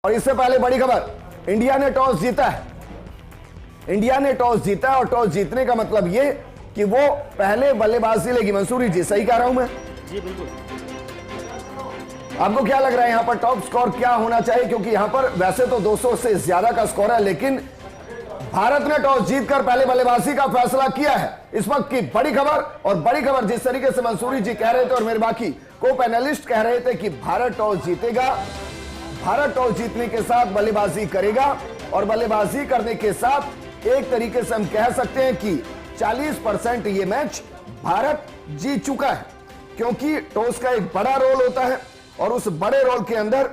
और इससे पहले बड़ी खबर, इंडिया ने टॉस जीता है। इंडिया ने टॉस जीता और टॉस जीतने का मतलब ये कि वो पहले बल्लेबाजी लेगी। मंसूरी जी, सही कह रहा हूं मैं? जी बिल्कुल। आपको क्या लग रहा है यहां पर टॉप स्कोर क्या होना चाहिए? क्योंकि यहां पर वैसे तो 200 से ज्यादा का स्कोर है, लेकिन भारत ने टॉस जीतकर पहले बल्लेबाजी का फैसला किया है। इस वक्त की बड़ी खबर, और बड़ी खबर जिस तरीके से मंसूरी जी कह रहे थे और मेरे बाकी को पैनलिस्ट कह रहे थे कि भारत टॉस जीतेगा, भारत टॉस जीतने के साथ बल्लेबाजी करेगा और बल्लेबाजी करने के साथ एक तरीके से हम कह सकते हैं कि 40% ये मैच भारत जीत चुका है, क्योंकि टॉस का एक बड़ा रोल होता है और उस बड़े रोल के अंदर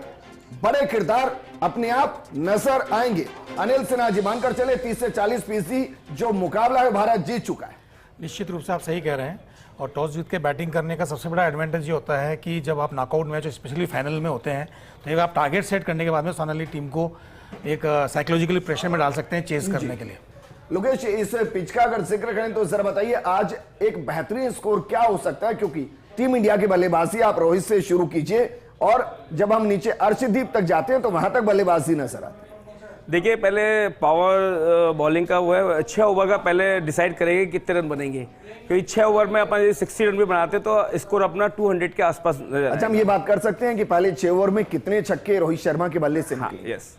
बड़े किरदार अपने आप नजर आएंगे। अनिल सिन्हा जी, मानकर चले 30 से 40% जो मुकाबला है भारत जीत चुका है। निश्चित रूप से आप सही कह रहे हैं। और टॉस जीत के बैटिंग करने का सबसे बड़ा एडवांटेज ये होता है कि जब आप नॉकआउट मैच स्पेशली फाइनल में होते हैं तो एक आप टारगेट सेट करने के बाद में सामने वाली टीम को एक साइकोलॉजिकली प्रेशर में डाल सकते हैं चेस करने के लिए। लोकेश, इस पिच का अगर जिक्र करें तो जरा बताइए आज एक बेहतरीन स्कोर क्या हो सकता है? क्योंकि टीम इंडिया की बल्लेबाजी, आप रोहित से शुरू कीजिए और जब हम नीचे अर्शदीप तक जाते हैं तो वहां तक बल्लेबाजी नजर आती है। देखिए, पहले पावर बॉलिंग का हुआ है, 6 ओवर का पहले डिसाइड करेंगे कितने रन बनेंगे, क्योंकि 6 ओवर में अपन 60 रन भी बनाते तो स्कोर अपना 200 के आसपास। अच्छा, हम ये बात कर सकते हैं कि पहले 6 ओवर में कितने छक्के रोहित शर्मा के बल्ले से निकले? यस।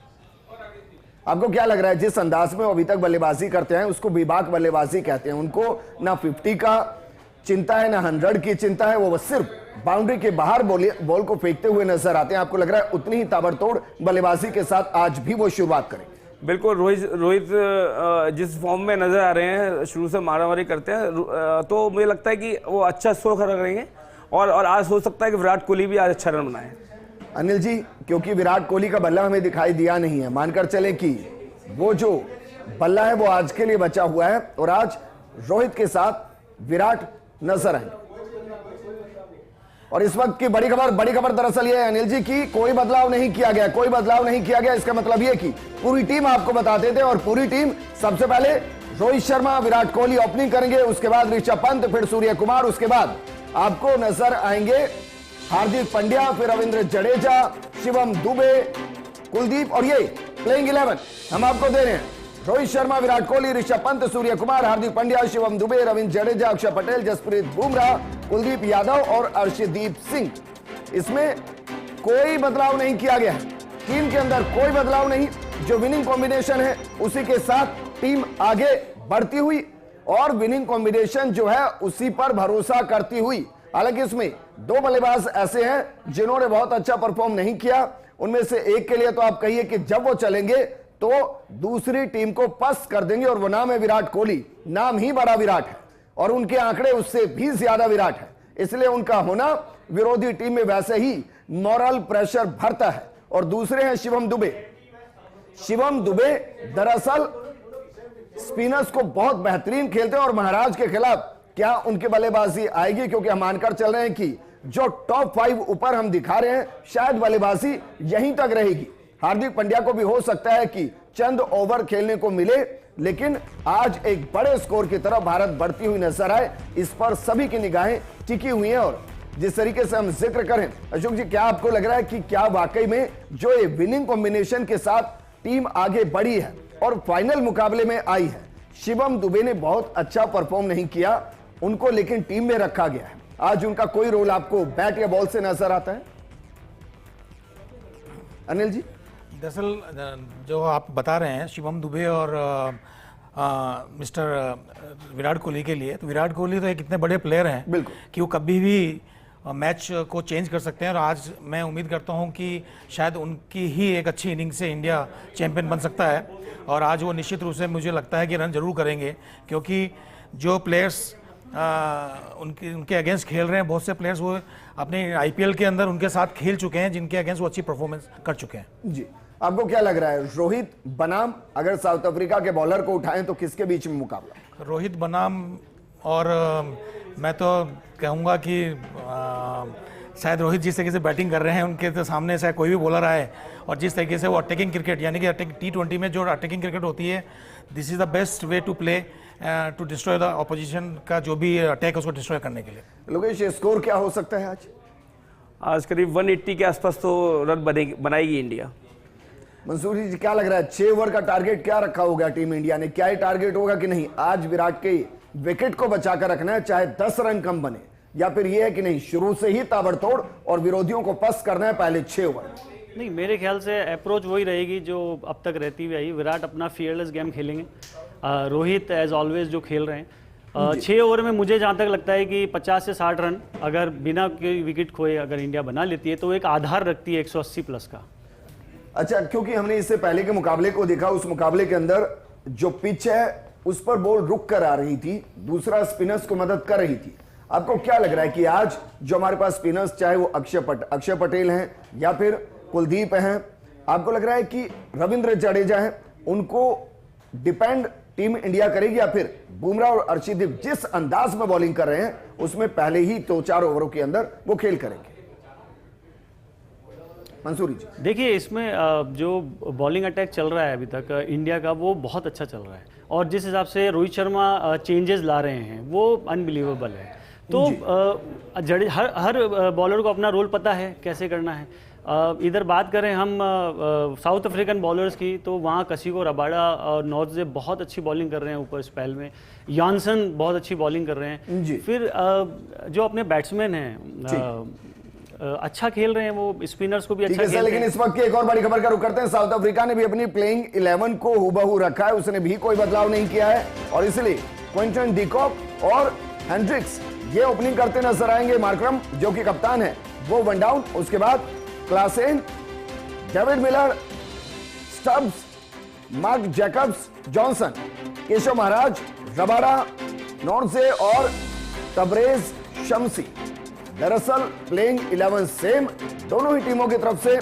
आपको क्या लग रहा है जिस अंदाज में वो अभी तक बल्लेबाजी करते हैं उसको बेबाक बल्लेबाजी कहते हैं? उनको ना 50 का चिंता है ना 100 की चिंता है, वो सिर्फ बाउंड्री के बाहर बॉल को फेंकते हुए नजर आते हैं। आपको लग रहा है उतनी ही ताबड़तोड़ बल्लेबाजी के साथ आज भी वो शुरुआत करें? बिल्कुल। रोहित जिस फॉर्म में नजर आ रहे हैं, शुरू से मारामारी करते हैं, तो मुझे लगता है कि वो अच्छा स्कोर करेंगे और आज हो सकता है कि विराट कोहली भी आज अच्छा रन बनाए। अनिल जी, क्योंकि विराट कोहली का बल्ला हमें दिखाई दिया नहीं है, मानकर चले कि वो जो बल्ला है वो आज के लिए बचा हुआ है और आज रोहित के साथ विराट नजर आएंगे। और इस वक्त की बड़ी खबर दरअसल ये है अनिल जी की कोई बदलाव नहीं किया गया, कोई बदलाव नहीं किया गया। इसका मतलब ये कि पूरी टीम आपको बताते थे और पूरी टीम सबसे पहले रोहित शर्मा, विराट कोहली ओपनिंग करेंगे, उसके बाद ऋषभ पंत, फिर सूर्य कुमार, उसके बाद आपको नजर आएंगे हार्दिक पांड्या, फिर रविंद्र जडेजा, शिवम दुबे, कुलदीप। और ये प्लेइंग 11 हम आपको दे रहे हैं: रोहित शर्मा, विराट कोहली, ऋषभ पंत, सूर्य कुमार, हार्दिक पांड्या, शिवम दुबे, रविंद्र जडेजा, अक्षर पटेल, जसप्रीत बुमराह, कुलदीप यादव और अर्शदीप सिंह। इसमें कोई बदलाव नहीं किया गया है, टीम के अंदर कोई बदलाव नहीं। जो विनिंग कॉम्बिनेशन है उसी के साथ टीम आगे बढ़ती हुई और विनिंग कॉम्बिनेशन जो है उसी पर भरोसा करती हुई। हालांकि इसमें 2 बल्लेबाज ऐसे हैं जिन्होंने बहुत अच्छा परफॉर्म नहीं किया। उनमें से एक के लिए तो आप कहिए कि जब वो चलेंगे तो दूसरी टीम को पस्त कर देंगे, और वो नाम है विराट कोहली। नाम ही बड़ा विराट है और उनके आंकड़े उससे भी ज्यादा विराट है, इसलिए उनका होना विरोधी टीम में वैसे ही मॉरल प्रेशर भरता है। और दूसरे हैं शिवम दुबे। शिवम दुबे दरअसल स्पिनर्स को बहुत बेहतरीन खेलते हैं और महाराज के खिलाफ क्या उनकी बल्लेबाजी आएगी? क्योंकि हम मानकर चल रहे हैं कि जो टॉप 5 ऊपर हम दिखा रहे हैं शायद बल्लेबाजी यहीं तक रहेगी। हार्दिक पांड्या को भी हो सकता है कि चंद ओवर खेलने को मिले, लेकिन आज एक बड़े स्कोर की तरफ भारत बढ़ती हुई नजर आए, इस पर सभी की निगाहें टिकी हुई हैं। और जिस तरीके से हम जिक्र करें, अशोक जी, क्या आपको लग रहा है कि क्या वाकई में जो ये विनिंग कॉम्बिनेशन के साथ टीम आगे बढ़ी है और फाइनल मुकाबले में आई है? शिवम दुबे ने बहुत अच्छा परफॉर्म नहीं किया, उनको लेकिन टीम में रखा गया है। आज उनका कोई रोल आपको बैट या बॉल से नजर आता है? अनिल जी, दरअसल जो आप बता रहे हैं शिवम दुबे और मिस्टर विराट कोहली के लिए, तो विराट कोहली तो एक इतने बड़े प्लेयर हैं कि वो कभी भी मैच को चेंज कर सकते हैं। और आज मैं उम्मीद करता हूं कि शायद उनकी ही एक अच्छी इनिंग से इंडिया चैंपियन बन सकता है। और आज वो निश्चित रूप से मुझे लगता है कि रन जरूर करेंगे, क्योंकि जो प्लेयर्स उनके अगेंस्ट खेल रहे हैं, बहुत से प्लेयर्स वो अपने आईपीएल के अंदर उनके साथ खेल चुके हैं, जिनके अगेंस्ट वो अच्छी परफॉर्मेंस कर चुके हैं। जी, आपको क्या लग रहा है रोहित बनाम अगर साउथ अफ्रीका के बॉलर को उठाएं तो किसके बीच में मुकाबला? रोहित बनाम और मैं तो कहूँगा कि शायद रोहित जिस तरीके से बैटिंग कर रहे हैं उनके तो सामने शायद कोई भी बॉलर आए, और जिस तरीके से वो अटैकिंग क्रिकेट, यानी कि T20 में जो अटैकिंग क्रिकेट होती है, this is the best way to play to destroy the opposition का जो भी अटैक है उसको डिस्ट्रॉय करने के लिए। लोकेश, स्कोर क्या हो सकता है आज? आज करीब 180 के आसपास तो रन बनाएगी इंडिया। मंसूर जी क्या लग रहा है 6 ओवर का टारगेट क्या रखा होगा टीम इंडिया ने, क्या ये टारगेट होगा कि नहीं आज विराट के विकेट को बचाकर रखना है चाहे 10 रन कम बने, या फिर यह है कि नहीं शुरू से ही ताबड़तोड़ और विरोधियों को पस्त करना है पहले 6 ओवर? नहीं, मेरे ख्याल से अप्रोच वही रहेगी जो अब तक रहती हुई आई। विराट अपना फियरलेस गेम खेलेंगे, रोहित एज ऑलवेज जो खेल रहे हैं। 6 ओवर में मुझे जहाँ तक लगता है कि 50 से 60 रन अगर बिना कोई विकेट खोए अगर इंडिया बना लेती है तो एक आधार रखती है 180 प्लस का। अच्छा, क्योंकि हमने इससे पहले के मुकाबले को देखा, उस मुकाबले के अंदर जो पिच है उस पर बॉल रुक कर आ रही थी, दूसरा स्पिनर्स को मदद कर रही थी। आपको क्या लग रहा है कि आज जो हमारे पास स्पिनर्स, चाहे वो अक्षय पटेल हैं या फिर कुलदीप हैं, आपको लग रहा है कि रविंद्र जडेजा हैं, उनको डिपेंड टीम इंडिया करेगी, या फिर बुमराह और अर्शदीप जिस अंदाज में बॉलिंग कर रहे हैं उसमें पहले ही 2-4 ओवरों के अंदर वो खेल करेंगे? मंसूरी जी देखिए, इसमें जो बॉलिंग अटैक चल रहा है अभी तक इंडिया का वो बहुत अच्छा चल रहा है, और जिस हिसाब से रोहित शर्मा चेंजेस ला रहे हैं वो अनबिलीवेबल है। तो हर बॉलर को अपना रोल पता है कैसे करना है। इधर बात करें हम साउथ अफ्रीकन बॉलर्स की, तो वहाँ कसिको रबाडा और नॉर्थ बहुत अच्छी बॉलिंग कर रहे हैं ऊपर स्पेल में, यॉनसन बहुत अच्छी बॉलिंग कर रहे हैं। फिर जो अपने बैट्समैन हैं अच्छा खेल रहे हैं, वो स्पिनर्स को भी अच्छा खेल रहे हैं। लेकिन इस वक्त की एक और बड़ी खबर का रुख करते हैं। साउथ अफ्रीका ने भी अपनी प्लेइंग 11 को हूबहू रखा है, उसने भी कोई बदलाव नहीं किया है, और इसलिए क्विंटन डिकॉक और हेंड्रिक्स ये ओपनिंग करते नजर आएंगे। मार्करम जो कि कप्तान है वो वन डाउन, उसके बाद Klaasen, David Miller, Stubbs, Mark Jacobs, Johnson, Keshav Maharaj, Rabada, Nortje और तबरेज शमसी। दरअसल प्लेइंग 11 सेम दोनों ही टीमों की तरफ से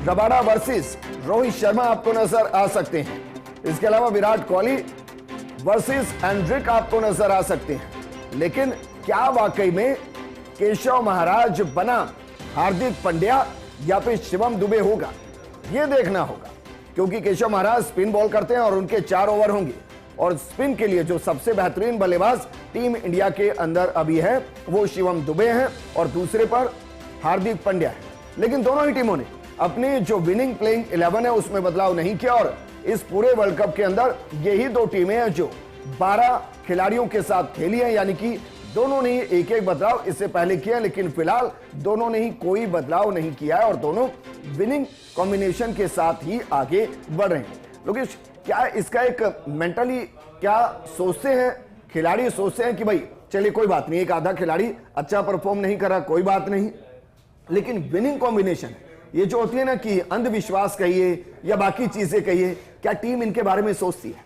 रबाडा वर्सेस रोहित शर्मा आपको नजर आ सकते हैं। इसके अलावा विराट कोहली वर्सेस एंड्रिक आपको नजर आ सकते हैं। लेकिन क्या वाकई में केशव महाराज बनाम हार्दिक पांड्या या फिर शिवम दुबे होगा, यह देखना होगा, क्योंकि केशव महाराज स्पिन बॉल करते हैं और उनके 4 ओवर होंगे, और स्पिन के लिए जो सबसे बेहतरीन बल्लेबाज टीम इंडिया के अंदर अभी है वो शिवम दुबे हैं और दूसरे पर हार्दिक पांड्या है। लेकिन दोनों ही टीमों ने अपनी जो विनिंग प्लेइंग 11 है उसमें बदलाव नहीं किया, और इस पूरे वर्ल्ड कप के अंदर यही 2 टीमें हैं जो 12 खिलाड़ियों के साथ खेली हैं, यानी कि दोनों ने एक एक बदलाव इससे पहले किया, लेकिन फिलहाल दोनों ने ही कोई बदलाव नहीं किया है और दोनों विनिंग कॉम्बिनेशन के साथ ही आगे बढ़ रहे हैं। लोकेश, क्या इसका एक मेंटली क्या सोचते हैं खिलाड़ी, सोचते हैं कि भाई चलिए कोई बात नहीं, एक आधा खिलाड़ी अच्छा परफॉर्म नहीं करा कोई बात नहीं, लेकिन विनिंग कॉम्बिनेशन ये जो होती है ना कि अंधविश्वास कहिए या बाकी चीजें कहिए, क्या टीम इनके बारे में सोचती है?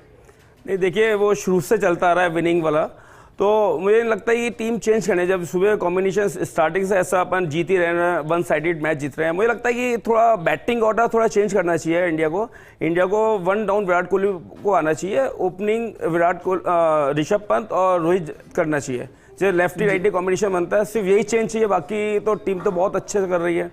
नहीं, देखिए वो शुरू से चलता आ रहा है विनिंग वाला, तो मुझे नहीं लगता ये टीम चेंज करने, जब सुबह कॉम्बिनेशन स्टार्टिंग से ऐसा अपन जीत ही रहे हैं, 1 साइडेड मैच जीत रहे हैं, मुझे लगता है कि थोड़ा बैटिंग ऑर्डर थोड़ा चेंज करना चाहिए इंडिया को 1 डाउन विराट कोहली को आना चाहिए, ओपनिंग विराट कोहली, ऋषभ पंत और रोहित करना चाहिए, जो लेफ्टी राइटी कॉम्बिनेशन बनता है, सिर्फ यही चेंज चाहिए, बाकी तो टीम तो बहुत अच्छे से कर रही है।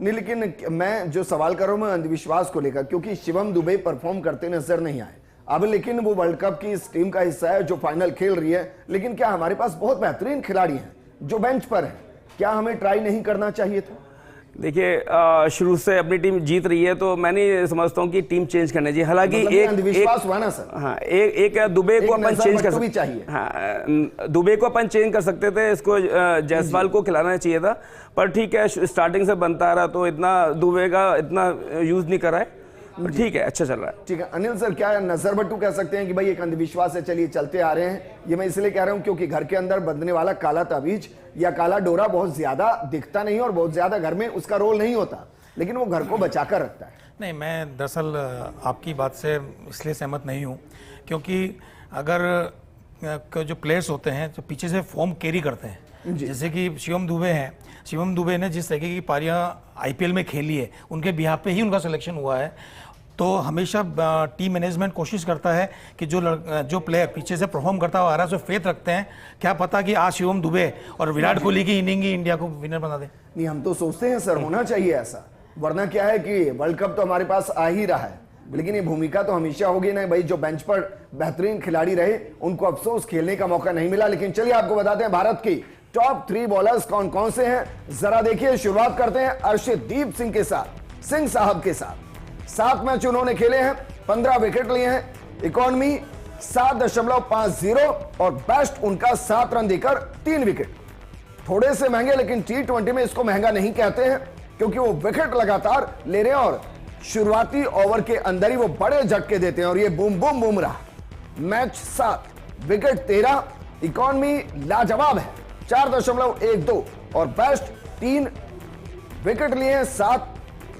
नहीं, लेकिन मैं जो सवाल कर रहा हूं मैं अंधविश्वास को लेकर, क्योंकि शिवम दुबे परफॉर्म करते नजर नहीं आए अब, लेकिन वो वर्ल्ड कप की इस टीम का हिस्सा है जो फाइनल खेल रही है। लेकिन क्या हमारे पास बहुत बेहतरीन खिलाड़ी हैं जो बेंच पर हैं, क्या हमें ट्राई नहीं करना चाहिए था? देखिए शुरू से अपनी टीम जीत रही है, तो मैं नहीं समझता हूँ कि टीम चेंज करना चाहिए। हालांकि एक अंधविश्वास हुआ ना सर। हाँ, एक दुबे को अपन चेंज कर सकते चाहिए। हाँ, दुबे को अपन चेंज कर सकते थे, इसको जायसवाल को खिलाना चाहिए था, पर ठीक है स्टार्टिंग से बनता आ रहा, तो इतना दुबे का इतना यूज नहीं करा है, ठीक है, अच्छा चल रहा है। ठीक है अनिल सर, क्या नजर बट्टू कह सकते हैं कि भाई एक अंधविश्वास है, चलिए चलते आ रहे हैं? ये मैं इसलिए कह रहा हूं क्योंकि घर के अंदर बंधने वाला काला ताबीज या काला डोरा बहुत ज्यादा दिखता नहीं और बहुत ज्यादा घर में उसका रोल नहीं होता, लेकिन वो घर को बचाकर रखता है। नहीं, मैं दरअसल आपकी बात से इसलिए सहमत नहीं हूँ, क्योंकि अगर जो प्लेयर्स होते हैं जो पीछे से फॉर्म कैरी करते हैं, जैसे कि शिवम दुबे हैं, शिवम दुबे ने जिस तरीके की पारियां आईपीएल में खेली है उनके बिहाफ पे ही उनका सिलेक्शन हुआ है, तो हमेशा टीम मैनेजमेंट कोशिश करता है कि जो प्लेयर पीछे से परफॉर्म करता हुआ आ रहा है उसमें फेथ रखते हैं, क्या पता कि आज शिवम दुबे और विराट कोहली की इनिंग ही इंडिया को विनर बना दे। नहीं, हम तो सोचते हैं सर होना चाहिए ऐसा, वरना क्या है कि वर्ल्ड कप तो हमारे पास आ ही रहा है, लेकिन ये भूमिका तो हमेशा होगी ना भाई, जो बेंच पर बेहतरीन खिलाड़ी रहे उनको अफसोस खेलने का मौका नहीं मिला। लेकिन चलिए आपको बताते हैं भारत की टॉप 3 बॉलर्स कौन कौन से हैं, जरा देखिए। शुरुआत करते हैं अर्शदीप सिंह के साथ, सिंह साहब के साथ। 7 मैच उन्होंने खेले हैं, 15 विकेट लिए हैं, इकॉनमी 7.50 और बेस्ट उनका 7 रन देकर 3 विकेट। थोड़े से महंगे, लेकिन T20 में इसको महंगा नहीं कहते हैं क्योंकि वो विकेट लगातार ले रहे हैं और शुरुआती ओवर के अंदर ही वो बड़े झटके देते हैं और ये बूम बूम बूम रहा। मैच 7, विकेट 13, इकॉनमी लाजवाब है 4.12 और बेस्ट 3 विकेट लिए हैं 7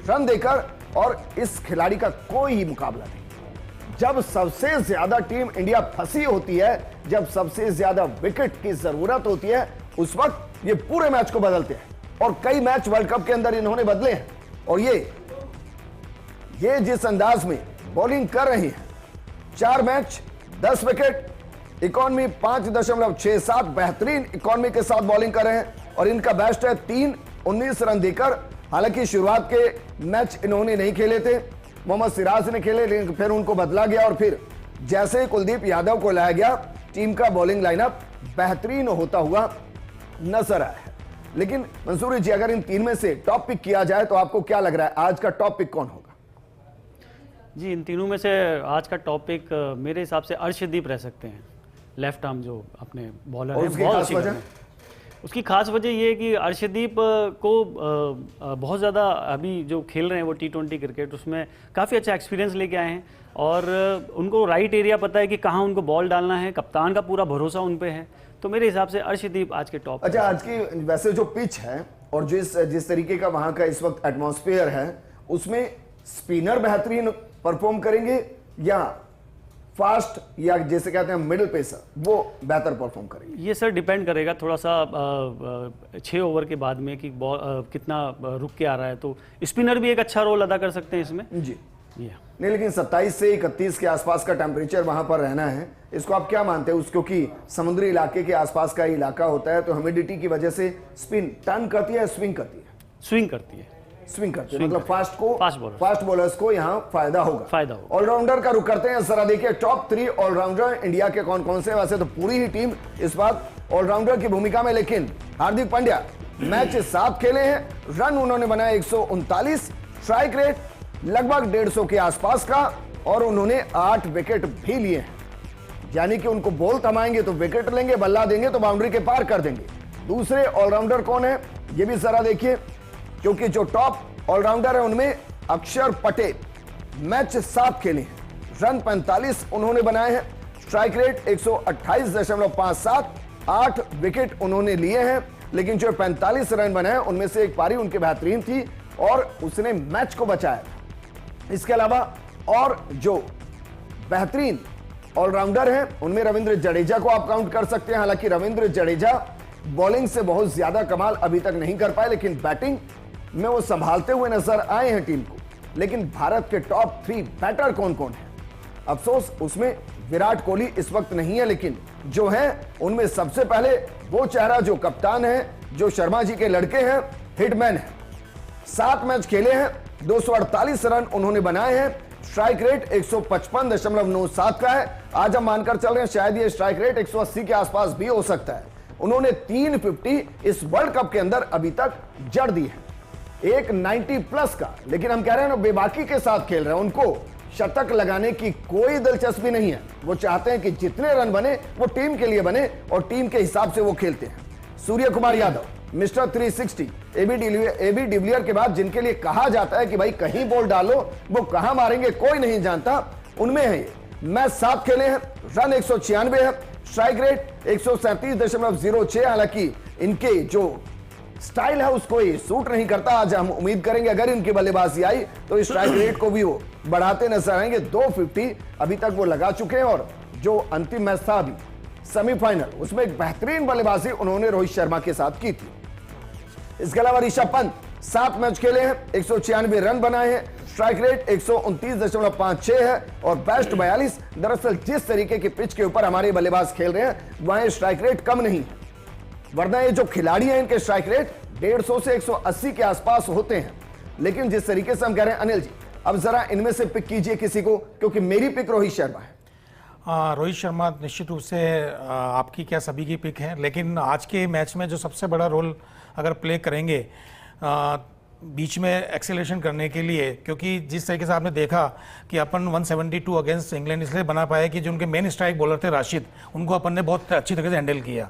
रन देकर और इस खिलाड़ी का कोई ही मुकाबला नहीं। जब सबसे ज्यादा टीम इंडिया फंसी होती है, जब सबसे ज्यादा विकेट की जरूरत होती है, उस वक्त ये पूरे मैच को बदलते हैं और कई मैच वर्ल्ड कप के अंदर इन्होंने बदले हैं। और ये जिस अंदाज में बॉलिंग कर रही है, 4 मैच 10 विकेट, इकॉनमी 5.67, बेहतरीन इकॉनमी के साथ बॉलिंग कर रहे हैं और इनका बेस्ट है 3, 19 रन देकर। हालांकि शुरुआत के मैच इन्होंने नहीं खेले थे, मोहम्मद सिराज ने खेले, लेकिन फिर उनको बदला गया और फिर जैसे ही कुलदीप यादव को लाया गया, टीम का बॉलिंग लाइनअप बेहतरीन होता हुआ नजर आया है। लेकिन मंसूरी जी, अगर इन 3 में से टॉप पिक किया जाए तो आपको क्या लग रहा है आज का टॉप पिक कौन होगा? जी, इन तीनों में से आज का टॉप पिक मेरे हिसाब से अर्शदीप रह सकते हैं। लेफ्ट आर्म जो अपने बॉलर है, बहुत अच्छी वजह। उसकी खास वजह ये है कि अर्शदीप को बहुत ज़्यादा अभी जो खेल रहे हैं वो T20 क्रिकेट, उसमें काफ़ी अच्छा एक्सपीरियंस लेके आए हैं और उनको राइट एरिया पता है कि कहाँ उनको बॉल डालना है, कप्तान का पूरा भरोसा उन पे है। तो मेरे हिसाब से अर्शदीप आज के टॉप। अच्छा, आज की वैसे जो पिच है और जिस तरीके का वहां का इस वक्त एटमॉस्फेयर है, उसमें स्पिनर बेहतरीन परफॉर्म करेंगे या फास्ट या जैसे कहते हैं मिडिल पेसर वो बेहतर परफॉर्म करेंगे? ये सर डिपेंड करेगा थोड़ा सा 6 ओवर के बाद में कि बॉल कितना रुक के आ रहा है, तो स्पिनर भी एक अच्छा रोल अदा कर सकते हैं इसमें जी। नहीं, लेकिन 27 से 31 के आसपास का टेम्परेचर वहां पर रहना है, इसको आप क्या मानते हैं? क्योंकि समुद्री इलाके के आसपास का इलाका होता है, तो ह्यूमिडिटी की वजह से स्पिन टर्न करती है, स्विंग करती है? स्विंग करती है। मतलब फास्ट बॉलर्स को यहाँ फायदा होगा। ऑलराउंडर का रुख करते हैं, जरा देखिए टॉप 3 ऑलराउंडर इंडिया के कौन कौन से। वैसे तो पूरी ही टीम इस बात ऑलराउंडर की भूमिका में, लेकिन हार्दिक पांड्या मैच 7 खेले हैं, रन उन्होंने बनाए 139, स्ट्राइक रेट लगभग 150 के आसपास का और उन्होंने 8 विकेट भी लिए हैं। यानी कि उनको बॉल थमाएंगे तो विकेट लेंगे, बल्ला देंगे तो बाउंड्री के पार कर देंगे। दूसरे ऑलराउंडर कौन है ये भी जरा देखिए, क्योंकि जो टॉप ऑलराउंडर है उनमें अक्षर पटेल मैच 7 खेले हैं, रन 45 उन्होंने बनाए हैं, स्ट्राइक रेट 128.57, 8 विकेट उन्होंने लिए हैं। लेकिन जो 45 रन बनाए उनमें से एक पारी उनकी बेहतरीन थी और उसने मैच को बचाया। इसके अलावा और जो बेहतरीन ऑलराउंडर हैं उनमें रविंद्र जडेजा को आप काउंट कर सकते हैं। हालांकि रविंद्र जडेजा बॉलिंग से बहुत ज्यादा कमाल अभी तक नहीं कर पाए, लेकिन बैटिंग में वो संभालते हुए नजर आए हैं टीम को। लेकिन भारत के टॉप 3 बैटर कौन कौन है? अफसोस उसमें विराट कोहली इस वक्त नहीं है, लेकिन जो है उनमें सबसे पहले वो चेहरा जो कप्तान है, जो शर्मा जी के लड़के हैं, हिटमैन है। 7 मैच खेले हैं, 248 रन उन्होंने बनाए हैं, स्ट्राइक रेट 155.97 का है। आज हम मानकर चल रहे हैं शायद ये स्ट्राइक रेट 180 के आसपास भी हो सकता है। उन्होंने 350 इस वर्ल्ड कप के अंदर अभी तक जड़ दी है, एक 90 प्लस का। लेकिन हम कह रहे हैं ना, बेबाकी के साथ खेल रहे हैं, उनको शतक लगाने की कोई दिलचस्पी नहीं है। वो चाहते हैं कि जितने रन बने वो टीम के लिए बने और टीम के हिसाब से वो खेलते हैं। Surya Kumar Yadav mister 360, AB de Villiers के बाद जिनके लिए कहा जाता है कि भाई कहीं बॉल डालो वो कहां मारेंगे कोई नहीं जानता, उनमें है ये। मैच 7 खेले हैं, रन 196 है, स्ट्राइक रेट 137.06। हालांकि इनके जो स्टाइल है उसको ये सूट नहीं करता। आज हम उम्मीद करेंगे अगर इनकी बल्लेबाजी आई तो इस स्ट्राइक रेट को भी वो बढ़ाते नजर आएंगे। 250 अभी तक वो लगा चुके हैं और जो अंतिम मैच था अभी सेमीफाइनल, उसमें एक बेहतरीन बल्लेबाजी उन्होंने रोहित शर्मा के साथ की थी। इसके अलावा ऋषभ पंत 7 मैच खेले हैं, 196 रन बनाए हैं, स्ट्राइक रेट 129.56 है और बेस्ट 42। दरअसल जिस तरीके की पिच के ऊपर हमारे बल्लेबाज खेल रहे हैं वहां स्ट्राइक रेट कम नहीं है, वरना ये जो खिलाड़ी हैं इनके स्ट्राइक रेट 150 से 180 के आसपास होते हैं। लेकिन जिस तरीके से हम कह रहे हैं, अनिल जी अब जरा इनमें से पिक कीजिए किसी को, क्योंकि मेरी पिक रोहित शर्मा है। रोहित शर्मा निश्चित रूप से आपकी क्या सभी की पिक है, लेकिन आज के मैच में जो सबसे बड़ा रोल अगर प्ले करेंगे बीच में एक्सेलरेशन करने के लिए, क्योंकि जिस तरीके से आपने देखा कि अपन 172 अगेंस्ट इंग्लैंड इसलिए बना पाए कि जो उनके मेन स्ट्राइक बॉलर थे राशिद, उनको अपन ने बहुत अच्छी तरीके से हैंडल किया।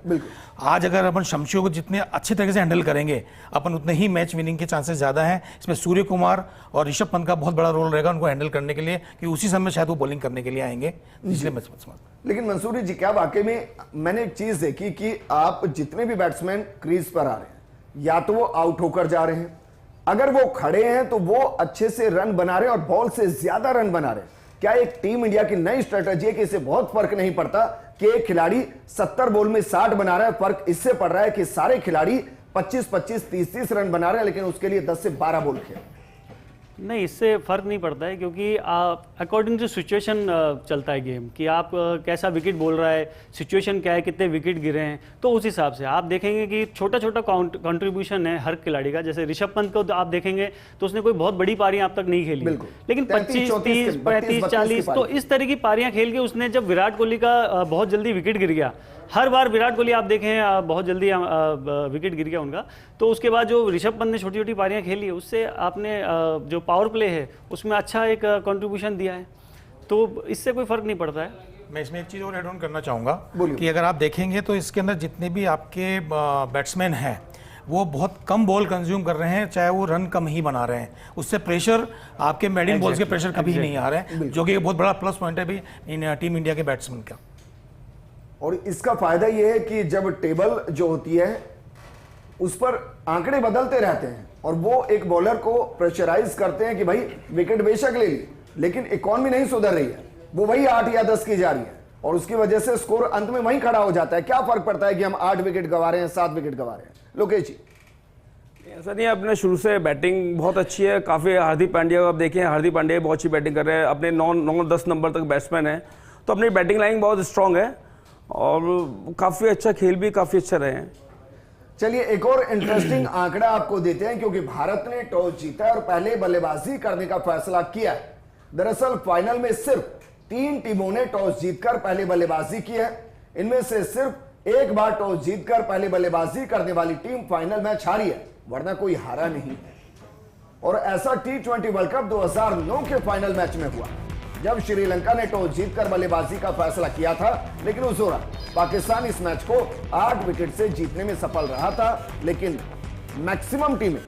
आज अगर अपन शमशियों को जितने अच्छी तरीके से हैंडल करेंगे अपन उतने ही मैच विनिंग के चांसेस ज़्यादा हैं। इसमें सूर्य कुमार और ऋषभ पंत का बहुत बड़ा रोल रहेगा उनको हैंडल करने के लिए, कि उसी समय शायद वो बॉलिंग करने के लिए आएंगे पिछले मैच में। लेकिन मंसूरी जी, क्या वाकई में मैंने एक चीज देखी कि आप जितने भी बैट्समैन क्रीज पर आ रहे हैं, या तो वो आउट होकर जा रहे हैं, अगर वो खड़े हैं तो वो अच्छे से रन बना रहे हैं और बॉल से ज्यादा रन बना रहे हैं। क्या एक टीम इंडिया की नई स्ट्रेटजी है कि इसे बहुत फर्क नहीं पड़ता कि एक खिलाड़ी 70 बॉल में 60 बना रहा है, फर्क इससे पड़ रहा है कि सारे खिलाड़ी 25-25, 30-30 रन बना रहे हैं, लेकिन उसके लिए 10 से 12 बॉल खेल। नहीं, इससे फ़र्क नहीं पड़ता है, क्योंकि अकॉर्डिंग टू सिचुएशन चलता है गेम, कि आप कैसा विकेट बोल रहा है, सिचुएशन क्या है, कितने विकेट गिरे हैं, तो उस हिसाब से आप देखेंगे कि छोटा छोटा कंट्रीब्यूशन है हर खिलाड़ी का। जैसे ऋषभ पंत को आप देखेंगे तो उसने कोई बहुत बड़ी पारियां अब तक नहीं खेली, लेकिन 25, 30, 35, 40 तो इस तरह की पारियां खेल के उसने, जब विराट कोहली का बहुत जल्दी विकेट गिर गया, हर बार विराट कोहली आप देखें बहुत जल्दी विकेट गिर गया उनका, तो उसके बाद जो ऋषभ पंत ने छोटी छोटी पारियां खेली है, उससे आपने जो पावर प्ले है उसमें अच्छा एक कंट्रीब्यूशन दिया है, तो इससे कोई फर्क नहीं पड़ता है। मैं इसमें एक चीज़ और ऐड ऑन करना चाहूँगा कि अगर आप देखेंगे तो इसके अंदर जितने भी आपके बैट्समैन हैं वो बहुत कम बॉल कंज्यूम कर रहे हैं, चाहे वो रन कम ही बना रहे हैं, उससे प्रेशर आपके मेडिन बॉल्स के प्रेशर कभी नहीं आ रहे हैं, जो कि बहुत बड़ा प्लस पॉइंट है भी इन टीम इंडिया के बैट्समैन का। और इसका फायदा यह है कि जब टेबल जो होती है उस पर आंकड़े बदलते रहते हैं और वो एक बॉलर को प्रेशराइज करते हैं कि भाई विकेट बेशक ले ली, लेकिन इकॉनमी नहीं सुधर रही है, वो वही 8 या 10 की जा रही है, और उसकी वजह से स्कोर अंत में वहीं खड़ा हो जाता है। क्या फर्क पड़ता है कि हम 8 विकेट गंवा रहे हैं, 7 विकेट गंवा रहे हैं? लोकेश जी, ऐसा नहीं है, अपने शुरू से बैटिंग बहुत अच्छी है, काफ़ी। हार्दिक पांड्या को आप देखें, हार्दिक पांड्या बहुत अच्छी बैटिंग कर रहे हैं, अपने 9-10 नंबर तक बैट्समैन है, तो अपनी बैटिंग लाइन बहुत स्ट्रांग है और काफ़ी अच्छा खेल भी काफ़ी अच्छा रहे हैं। चलिए एक और इंटरेस्टिंग आंकड़ा आपको देते हैं, क्योंकि भारत ने टॉस जीता और पहले बल्लेबाजी करने का फैसला किया है। दरअसल फाइनल में सिर्फ 3 टीमों ने टॉस जीतकर पहले बल्लेबाजी की है, इनमें से सिर्फ एक बार टॉस जीतकर पहले बल्लेबाजी करने वाली टीम फाइनल मैच हारी है, वरना कोई हारा नहीं है। और ऐसा T20 वर्ल्ड कप 2009 के फाइनल मैच में हुआ, जब श्रीलंका ने टॉस जीतकर बल्लेबाजी का फैसला किया था, लेकिन उस दौरान पाकिस्तान इस मैच को 8 विकेट से जीतने में सफल रहा था। लेकिन मैक्सिमम टीमें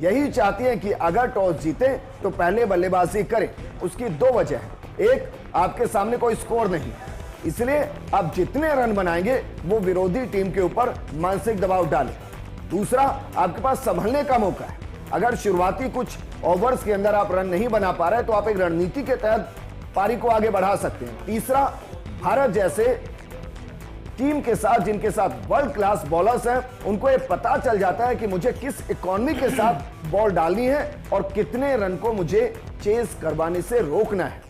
यही चाहती हैं कि अगर टॉस जीते तो पहले बल्लेबाजी करें। उसकी 2 वजह है, एक, आपके सामने कोई स्कोर नहीं, इसलिए आप जितने रन बनाएंगे वो विरोधी टीम के ऊपर मानसिक दबाव डाले। दूसरा, आपके पास संभलने का मौका है, अगर शुरुआती कुछ ओवर्स के अंदर आप रन नहीं बना पा रहे तो आप एक रणनीति के तहत पारी को आगे बढ़ा सकते हैं। तीसरा, भारत जैसे टीम के साथ, जिनके साथ वर्ल्ड क्लास बॉलर्स हैं, उनको ये पता चल जाता है कि मुझे किस इकोनॉमी के साथ बॉल डालनी है और कितने रन को मुझे चेस करवाने से रोकना है।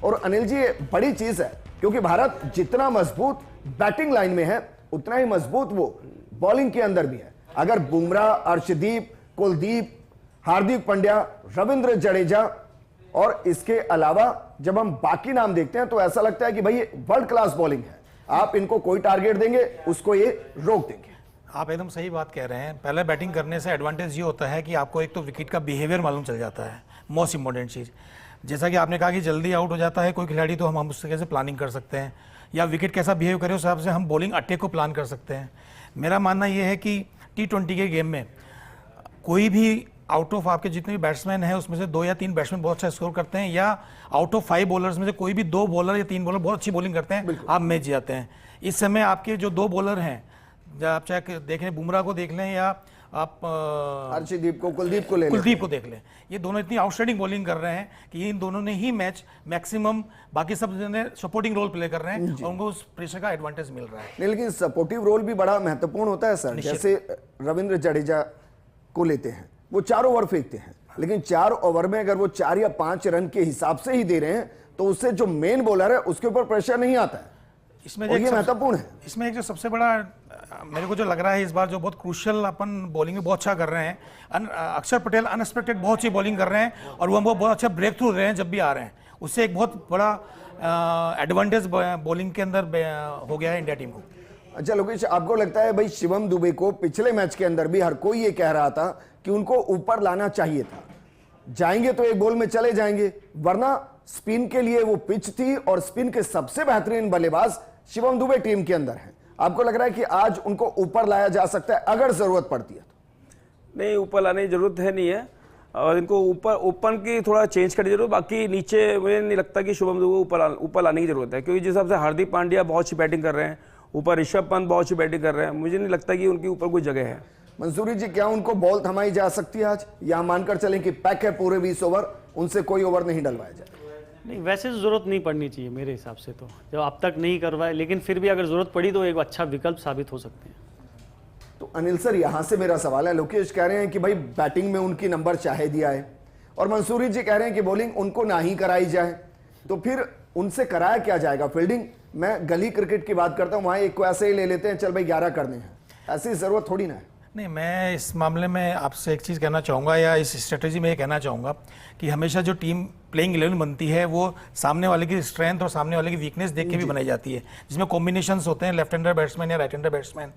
और अनिल जी, ये बड़ी चीज है, क्योंकि भारत जितना मजबूत बैटिंग लाइन में है उतना ही मजबूत वो बॉलिंग के अंदर भी है। अगर बुमराह, अर्शदीप, कुलदीप, हार्दिक पांड्या, रविंद्र जडेजा और इसके अलावा जब हम बाकी नाम देखते हैं तो ऐसा लगता है कि भाई ये वर्ल्ड क्लास बॉलिंग है, आप इनको कोई टारगेट देंगे उसको ये रोक देंगे। आप एकदम सही बात कह रहे हैं। पहले बैटिंग करने से एडवांटेज ये होता है कि आपको एक तो विकेट का बिहेवियर मालूम चल जाता है, मोस्ट इंपॉर्टेंट चीज़। जैसा कि आपने कहा कि जल्दी आउट हो जाता है कोई खिलाड़ी, तो हम उस तरह से प्लानिंग कर सकते हैं, या विकेट कैसा बिहेव करे उस हिसाब से हम बॉलिंग अटैक को प्लान कर सकते हैं। मेरा मानना यह है कि T20 के गेम में कोई भी आउट ऑफ आपके जितने भी बैट्समैन हैं उसमें से 2 या 3 बैट्समैन बहुत अच्छा स्कोर करते हैं, या आउट ऑफ 5 बॉलर्स में से कोई भी 2 बॉलर या 3 बॉलर बहुत अच्छी बॉलिंग करते हैं, आप मैच जाते हैं। इस समय आपके जो 2 बॉलर हैं, आप चाहे देखें बुमराह को देख लें या आप अर्शदीप को, कुलदीप को देख लें, ये दोनों इतनी आउटस्टैंडिंग बॉलिंग कर रहे हैं कि इन दोनों ने ही मैच मैक्सिमम, बाकी सब ने सपोर्टिंग रोल प्ले कर रहे हैं और उनको उस प्रेशर का एडवांटेज मिल रहा है। लेकिन सपोर्टिव रोल भी बड़ा महत्वपूर्ण होता है सर। जैसे रविंद्र जडेजा को लेते हैं, वो 4 ओवर फेंकते हैं, लेकिन 4 ओवर में अगर वो 4 या 5 रन के हिसाब से ही दे रहे हैं तो उससे जो मेन बॉलर है उसके ऊपर प्रेशर नहीं आता है। इसमें ये महत्वपूर्ण है। इसमें एक जो सबसे बड़ा मेरे को जो लग रहा है इस बार जो बहुत क्रूशियल अपन बॉलिंग में बहुत अच्छा कर रहे हैं, अक्षर पटेल अनएक्सपेक्टेड बहुत अच्छी बॉलिंग कर रहे हैं और वो बहुत अच्छा ब्रेक थ्रू रहे हैं जब भी आ रहे हैं, उससे एक बहुत बड़ा एडवांटेज बॉलिंग के अंदर हो गया है इंडिया टीम को। अच्छा लोकेश, आपको लगता है भाई शिवम दुबे को पिछले मैच के अंदर भी हर कोई ये कह रहा था कि उनको ऊपर लाना चाहिए था। जाएंगे तो एक बॉल में चले जाएंगे, वरना स्पिन के लिए वो पिच थी और स्पिन के सबसे बेहतरीन बल्लेबाज शिवम दुबे टीम के अंदर हैं। आपको लग रहा है कि आज उनको ऊपर लाया जा सकता है अगर जरूरत पड़ती है तो? नहीं, ऊपर लाने की जरूरत है नहीं है, और इनको ऊपर ओपन की थोड़ा चेंज करने की जरूरत। बाकी नीचे मुझे नहीं लगता कि शुभम दुबे को ऊपर लाने की जरूरत है, क्योंकि जिस हिसाब से हार्दिक पांड्या बहुत अच्छी बैटिंग कर रहे हैं, ऊपर ऋषभ पंत बहुत अच्छी बैटिंग कर रहे हैं, मुझे नहीं लगता कि उनके ऊपर कोई जगह है। मंसूरी जी, क्या उनको बॉल थमाई जा सकती है आज, या मानकर चलें कि पैक है पूरे 20 ओवर, उनसे कोई ओवर नहीं डलवाया जाए? नहीं, वैसे तो ज़रूरत नहीं पड़नी चाहिए मेरे हिसाब से, तो जो अब तक नहीं करवाए, लेकिन फिर भी अगर ज़रूरत पड़ी तो एक अच्छा विकल्प साबित हो सकते हैं। तो अनिल सर, यहां से मेरा सवाल है, लोकेश कह रहे हैं कि भाई बैटिंग में उनकी नंबर चाहे दिया है, और मंसूरी जी कह रहे हैं कि बॉलिंग उनको ना ही कराई जाए, तो फिर उनसे कराया क्या जाएगा? फील्डिंग, मैं गली क्रिकेट की बात करता हूं, वहां एक को ऐसे ही ले लेते हैं, चल भाई 11 करने हैं, ऐसी जरूरत थोड़ी ना है। नहीं, मैं इस मामले में आपसे एक चीज़ कहना चाहूँगा, या इस स्ट्रेटजी में ये कहना चाहूँगा कि हमेशा जो टीम प्लेइंग 11 बनती है वो सामने वाले की स्ट्रेंथ और सामने वाले की वीकनेस देख के भी बनाई जाती है, जिसमें कॉम्बिनेशंस होते हैं लेफ्ट हैंडर बैट्समैन या राइट हैंडर बैट्समैन।